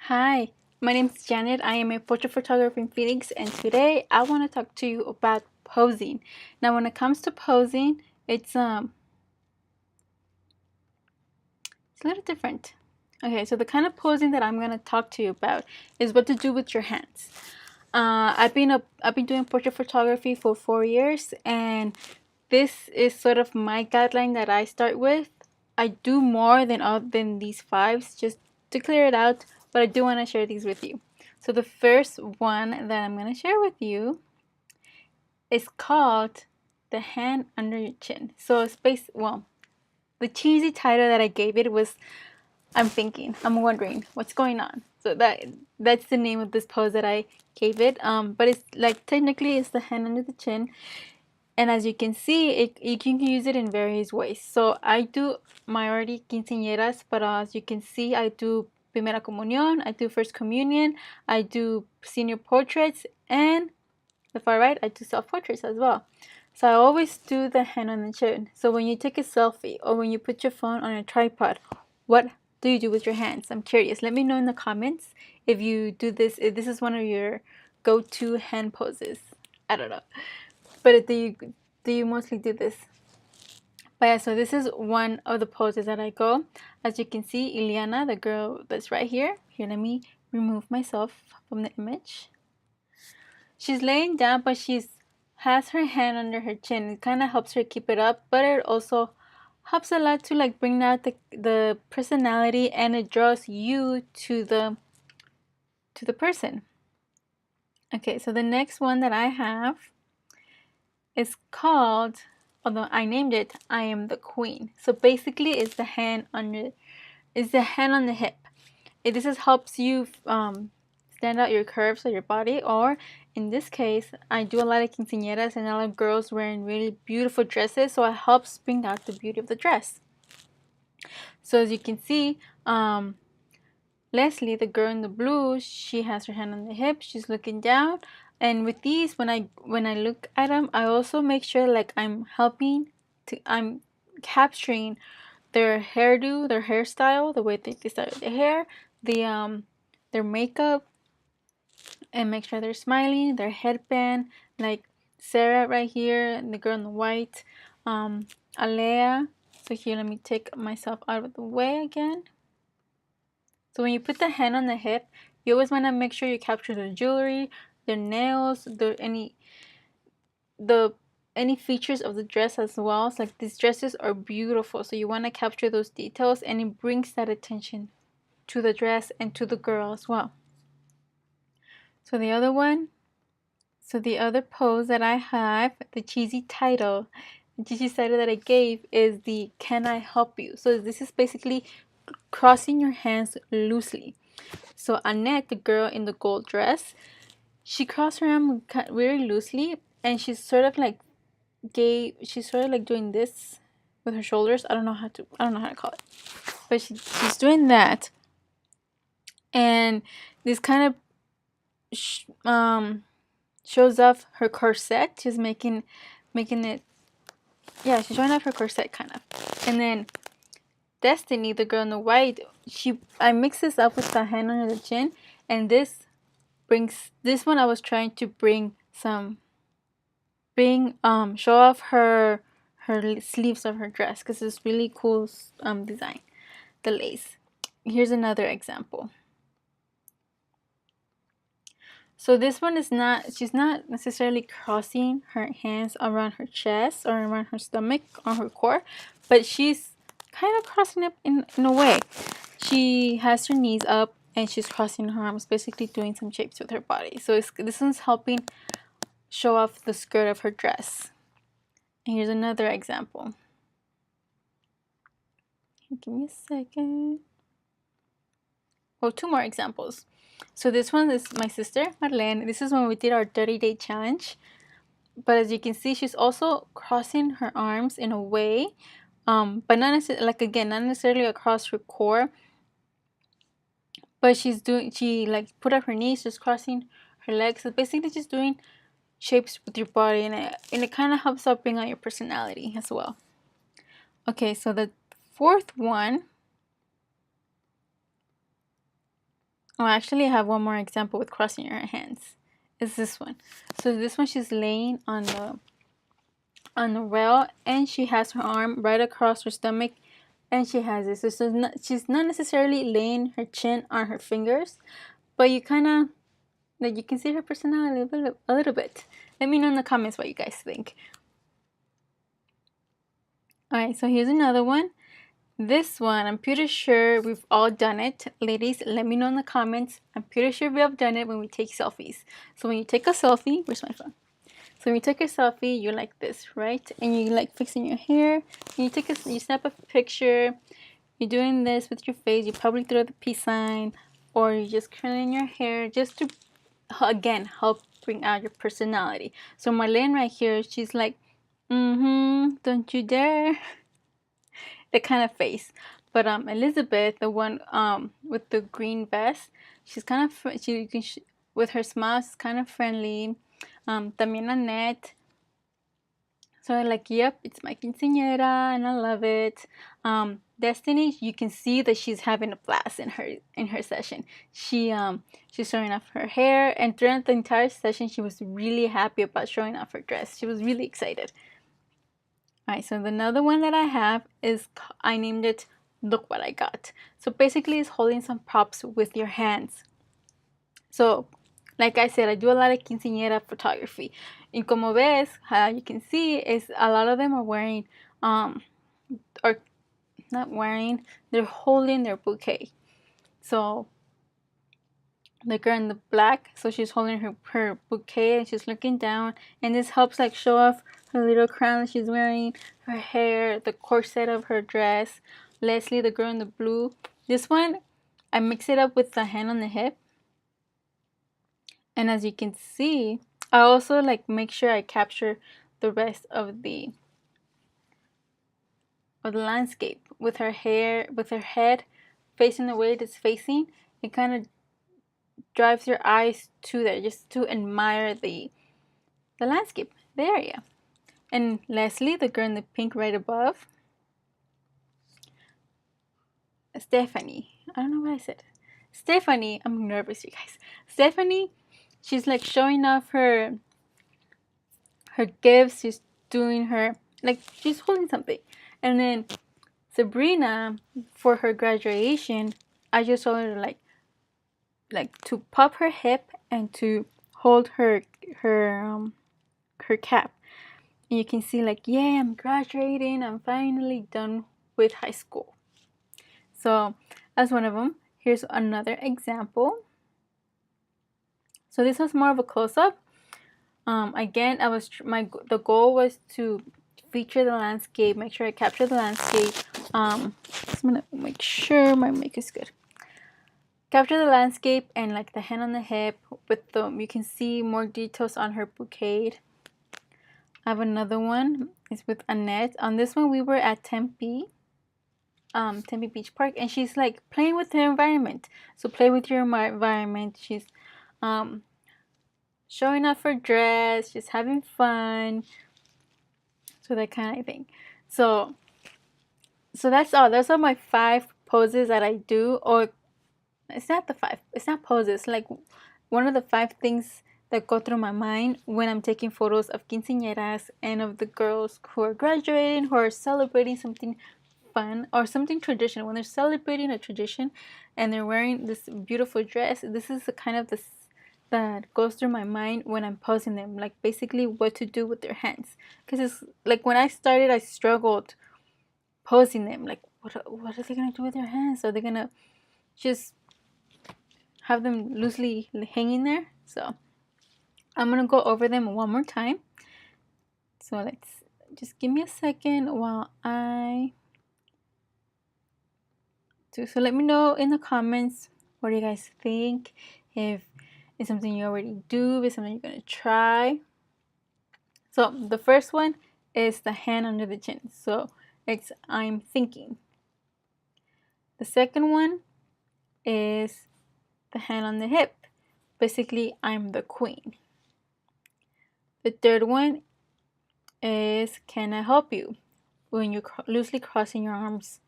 Hi, my name is Janet. I am a portrait photographer in Phoenix, and today I want to talk to you about posing. Now, when it comes to posing, it's a little different. Okay, so the kind of posing that I'm going to talk to you about is what to do with your hands. I've been doing portrait photography for 4 years, and this is sort of my guideline that I start with. I do more than these fives, just to clear it out, but I do want to share these with you. So the first one that I'm going to share with you is called the hand under your chin. So the cheesy title that I gave it was I'm wondering what's going on. So that's the name of this pose that I gave it. But it's like technically it's the hand under the chin, and as you can see, you can use it in various ways. So I do majority quinceañeras, but as you can see, I do primera comunión, I do first communion, I do senior portraits, and the far right, I do self-portraits as well. So I always do the hand on the chin. So when you take a selfie or when you put your phone on a tripod, what do you do with your hands? I'm curious. Let me know in the comments if you do this, if this is one of your go-to hand poses. I don't know. But do you mostly do this? But yeah, so this is one of the poses that I go. As you can see, Ileana, the girl that's right here. Here, let me remove myself from the image. She's laying down, but she's has her hand under her chin. It kind of helps her keep it up, but it also helps a lot to like bring out the personality, and it draws you to the person. Okay, so the next one that I have is called, although I named it I Am the Queen. So basically it's the hand on the hip. This is helps you stand out your curves of your body, or in this case, I do a lot of quinceañeras and a lot of girls wearing really beautiful dresses, so it helps bring out the beauty of the dress. So as you can see, Leslie, the girl in the blue, she has her hand on the hip, she's looking down, and with these, when I look at them, I also make sure like I'm capturing their hairdo, their hairstyle, the way they style their hair, their makeup, and make sure they're smiling, their headband, like Sarah right here, the girl in the white, Alea. So here, let me take myself out of the way again. So when you put the hand on the hip, you always want to make sure you capture the jewelry, their nails, any features of the dress as well. So like these dresses are beautiful, so you want to capture those details, and it brings that attention to the dress and to the girl as well. So the other pose that I have, the cheesy title that I gave is the Can I Help You? So this is basically crossing your hands loosely. So Annette, the girl in the gold dress, she crossed her arm very loosely, and she's sort of like doing this with her shoulders. I don't know how to call it, but she's doing that, and this kind of shows off her corset. She's making it, yeah, she's showing off her corset kind of. And then Destiny, the girl in the white, I mix this up with the hand under the chin, and this one I was trying to show off her sleeves of her dress, because it's really cool design, the lace. Here's another example. So this one she's not necessarily crossing her hands around her chest or around her stomach or her core, but she's kind of crossing it in a way. She has her knees up and she's crossing her arms, basically doing some shapes with her body. So this one's helping show off the skirt of her dress. And here's another example. Give me a second. Oh, two more examples. So this one is my sister, Marlene. This is when we did our 30-day challenge. But as you can see, she's also crossing her arms in a way, but not necessarily across her core. But she put up her knees, just crossing her legs. So basically just doing shapes with your body, and it kind of helps out bring out your personality as well. Okay, so the fourth one, Oh, actually, I have one more example with crossing your hands. It's this one. So this one, she's laying on the rail, and she has her arm right across her stomach, and she has this. So she's not necessarily laying her chin on her fingers, but you kind of like you can see her personality a little bit. Let me know in the comments what you guys think. Alright, so here's another one. This one, I'm pretty sure we've all done it. Ladies, let me know in the comments. I'm pretty sure we have done it when we take selfies. So when you take a selfie, where's my phone? So when you take a selfie, you're like this, right? And you like fixing your hair. And you snap a picture. You're doing this with your face. You probably throw the peace sign, or you're just curling your hair just to, again, help bring out your personality. So Marlene right here, she's like, don't you dare. That kind of face. But Elizabeth, the one with the green vest, she's kind of with her smile, she's kind of friendly. También Annette. So I'm like, yep, it's my quinceañera, and I love it. Destiny, you can see that she's having a blast in her session. She's showing off her hair, and throughout the entire session, she was really happy about showing off her dress. She was really excited. Alright, so another one that I have is, I named it Look What I Got. So basically it's holding some props with your hands. So like I said, I do a lot of quinceañera photography. And como ves, how you can see is a lot of them are wearing, or not wearing, they're holding their bouquet. So the girl in the black, so she's holding her bouquet and she's looking down, and this helps like show off her little crown that she's wearing, her hair, the corset of her dress. Leslie, the girl in the blue, this one I mix it up with the hand on the hip, and as you can see, I also like make sure I capture the rest of the landscape with her hair, with her head facing the way it is facing. It kind of drives your eyes to there just to admire the landscape, the area. And Leslie, the girl in the pink right above. Stephanie, I don't know what I said. Stephanie, I'm nervous, you guys. Stephanie, she's like showing off her gifts. She's doing her, like she's holding something. And then Sabrina, for her graduation, I just told her like to pop her hip and to hold her cap. And you can see like, yeah, I'm graduating. I'm finally done with high school. So that's one of them. Here's another example. So this was more of a close-up. Again, the goal was to feature the landscape, make sure I capture the landscape. I'm gonna make sure my make is good. Capture the landscape and like the hand on the hip with you can see more details on her bouquet. I have another one. It's with Annette. On this one, we were at Tempe Beach Park, and she's like playing with her environment. So play with your environment. She's showing off her dress, she's having fun. So that kind of thing. So that's all. Those are my 5 poses that I do. Or it's not the 5. It's not poses. Like one of the 5 things that go through my mind when I'm taking photos of quinceañeras and of the girls who are graduating, who are celebrating something fun or something traditional. When they're celebrating a tradition and they're wearing this beautiful dress, this is the kind of that goes through my mind when I'm posing them. Like basically what to do with their hands. Because it's like when I started, I struggled posing them. Like what are they gonna do with their hands? Are they gonna just have them loosely hanging there? So I'm gonna go over them one more time. So let's just give me a second while I do. So let me know in the comments what do you guys think. If it's something you already do, if it's something you're gonna try. So the first one is the hand under the chin. So it's I'm thinking. The second one is the hand on the hip. Basically, I'm the queen. The third one is can I help you? When you're loosely crossing your arms.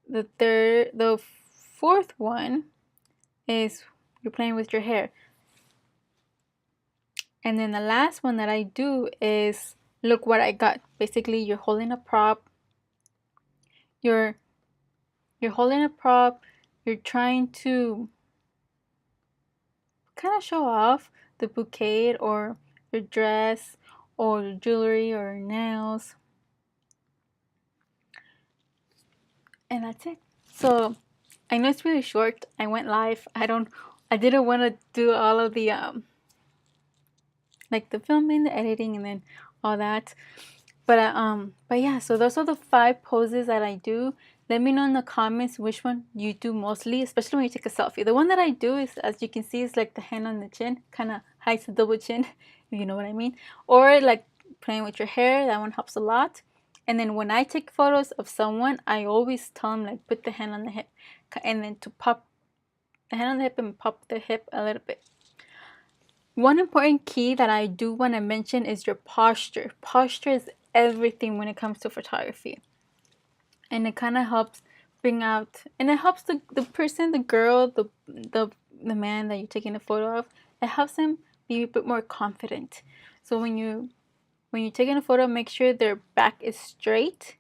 The fourth one is you're playing with your hair. And then the last one that I do is look what I got. Basically, you're holding a prop. You're holding a prop. You're trying to kind of show off the bouquet or your dress or your jewelry or your nails. And that's it. So I know it's really short. I went live. I didn't want to do all of the like the filming, the editing, and then all that. But yeah, so those are the 5 poses that I do. Let me know in the comments which one you do mostly, especially when you take a selfie. The one that I do is, as you can see, is like the hand on the chin, kind of hides the double chin, if you know what I mean. Or like playing with your hair, that one helps a lot. And then when I take photos of someone, I always tell them like put the hand on the hip, and then to pop the hand on the hip and pop the hip a little bit. One important key that I do want to mention is your posture. Posture is everything when it comes to photography. And it kind of helps bring out, and it helps the person, the girl, the man that you're taking a photo of, it helps them be a bit more confident. So when you're taking a photo, make sure their back is straight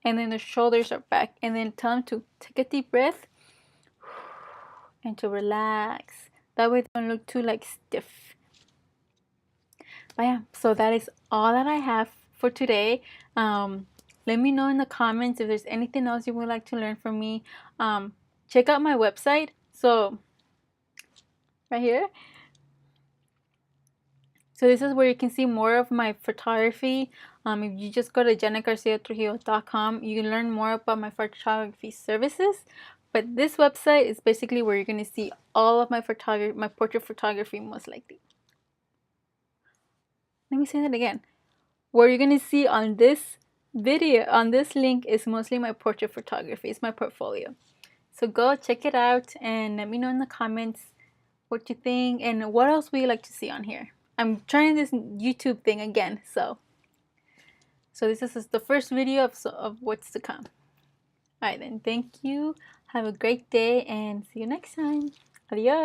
and then their shoulders are back, and then tell them to take a deep breath and to relax. That way they don't look too like stiff. But yeah, so that is all that I have for today. Let me know in the comments if there's anything else you would like to learn from me. Check out my website. So right here. So this is where you can see more of my photography. If you just go to jennagarciatrujillo.com, you can learn more about my photography services. But this website is basically where you're going to see all of my portrait photography most likely. Let me say that again. What you're going to see on this video, on this link, is mostly my portrait photography. It's my portfolio. So go check it out and let me know in the comments what you think and what else would you like to see on here. I'm trying this YouTube thing again, so this is the first video of what's to come. Alright then, thank you. Have a great day and see you next time. Adios.